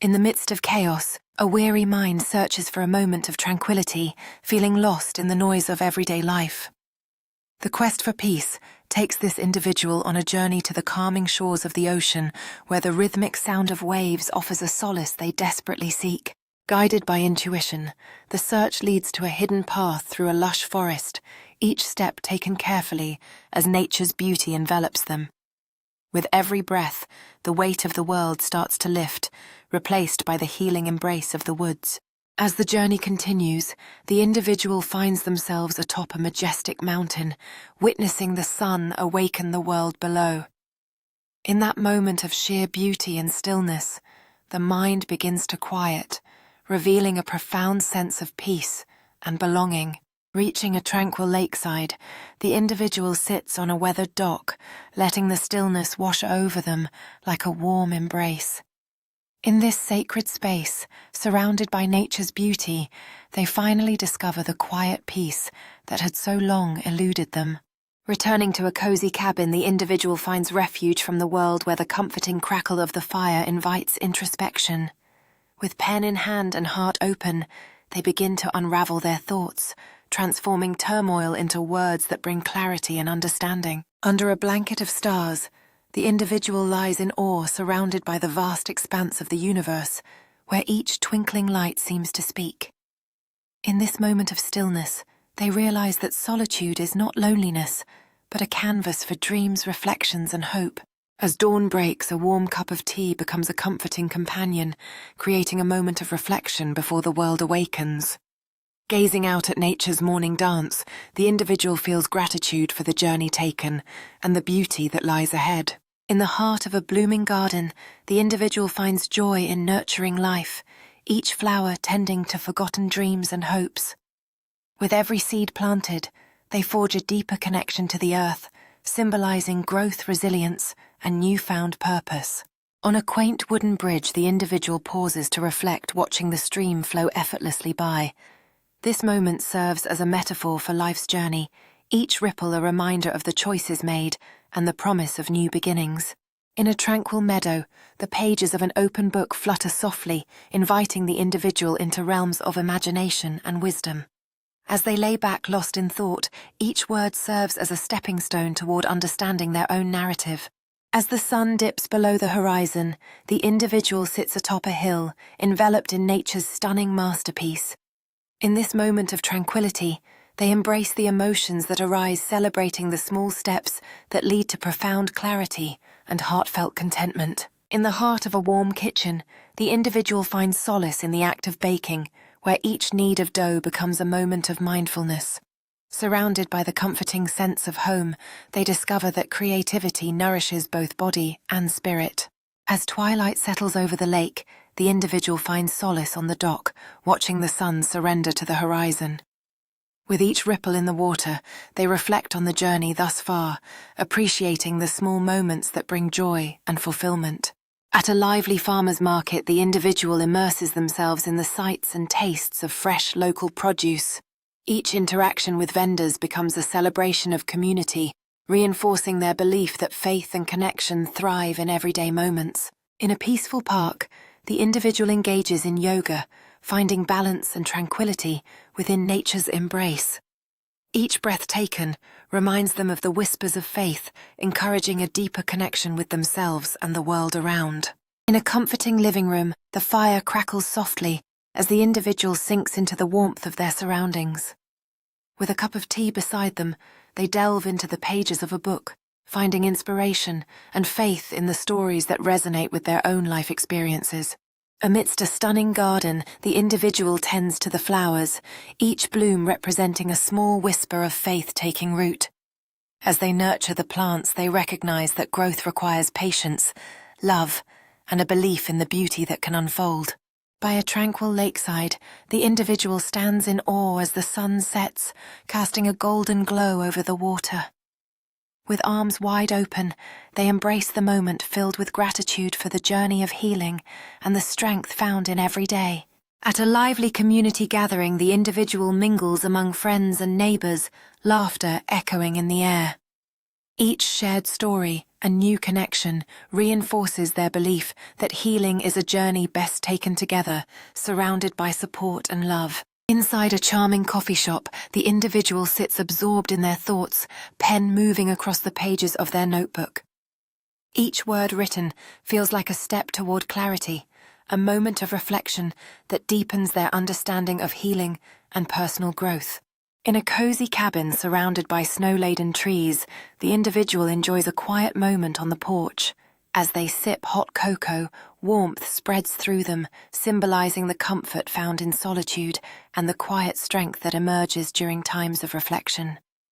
In the midst of chaos, a weary mind searches for a moment of tranquility, feeling lost in the noise of everyday life. The quest for peace takes this individual on a journey to the calming shores of the ocean, where the rhythmic sound of waves offers a solace they desperately seek. Guided by intuition, the search leads to a hidden path through a lush forest, each step taken carefully as nature's beauty envelops them. With every breath, the weight of the world starts to lift, replaced by the healing embrace of the woods. As the journey continues, the individual finds themselves atop a majestic mountain, witnessing the sun awaken the world below. In that moment of sheer beauty and stillness, the mind begins to quiet, revealing a profound sense of peace and belonging. Reaching a tranquil lakeside, the individual sits on a weathered dock, letting the stillness wash over them like a warm embrace. In this sacred space, surrounded by nature's beauty, they finally discover the quiet peace that had so long eluded them. Returning to a cozy cabin, the individual finds refuge from the world where the comforting crackle of the fire invites introspection. With pen in hand and heart open, they begin to unravel their thoughts, transforming turmoil into words that bring clarity and understanding. Under a blanket of stars, the individual lies in awe, surrounded by the vast expanse of the universe, where each twinkling light seems to speak. In this moment of stillness, they realize that solitude is not loneliness, but a canvas for dreams, reflections, and hope. As dawn breaks, a warm cup of tea becomes a comforting companion, creating a moment of reflection before the world awakens. Gazing out at nature's morning dance, the individual feels gratitude for the journey taken and the beauty that lies ahead. In the heart of a blooming garden, the individual finds joy in nurturing life, each flower tending to forgotten dreams and hopes. With every seed planted, they forge a deeper connection to the earth, symbolizing growth, resilience, and newfound purpose. On a quaint wooden bridge, the individual pauses to reflect, watching the stream flow effortlessly by. This moment serves as a metaphor for life's journey, each ripple a reminder of the choices made and the promise of new beginnings. In a tranquil meadow, the pages of an open book flutter softly, inviting the individual into realms of imagination and wisdom. As they lay back lost in thought, each word serves as a stepping stone toward understanding their own narrative. As the sun dips below the horizon, the individual sits atop a hill, enveloped in nature's stunning masterpiece. In this moment of tranquility, they embrace the emotions that arise, celebrating the small steps that lead to profound clarity and heartfelt contentment. In the heart of a warm kitchen, the individual finds solace in the act of baking, where each knead of dough becomes a moment of mindfulness. Surrounded by the comforting sense of home, they discover that creativity nourishes both body and spirit. As twilight settles over the lake, the individual finds solace on the dock, watching the sun surrender to the horizon. With each ripple in the water, they reflect on the journey thus far, appreciating the small moments that bring joy and fulfillment. At a lively farmer's market, the individual immerses themselves in the sights and tastes of fresh local produce. Each interaction with vendors becomes a celebration of community, reinforcing their belief that faith and connection thrive in everyday moments. In a peaceful park, the individual engages in yoga, finding balance and tranquility within nature's embrace. Each breath taken reminds them of the whispers of faith, encouraging a deeper connection with themselves and the world around. In a comforting living room, the fire crackles softly as the individual sinks into the warmth of their surroundings. With a cup of tea beside them, they delve into the pages of a book, finding inspiration and faith in the stories that resonate with their own life experiences. Amidst a stunning garden, the individual tends to the flowers, each bloom representing a small whisper of faith taking root. As they nurture the plants, they recognize that growth requires patience, love, and a belief in the beauty that can unfold. By a tranquil lakeside, the individual stands in awe as the sun sets, casting a golden glow over the water. With arms wide open, they embrace the moment, filled with gratitude for the journey of healing and the strength found in every day. At a lively community gathering, the individual mingles among friends and neighbors, laughter echoing in the air. Each shared story, a new connection, reinforces their belief that healing is a journey best taken together, surrounded by support and love. Inside a charming coffee shop, the individual sits absorbed in their thoughts, pen moving across the pages of their notebook. Each word written feels like a step toward clarity, a moment of reflection that deepens their understanding of healing and personal growth. In a cozy cabin surrounded by snow-laden trees, the individual enjoys a quiet moment on the porch. As they sip hot cocoa, warmth spreads through them, symbolizing the comfort found in solitude and the quiet strength that emerges during times of reflection.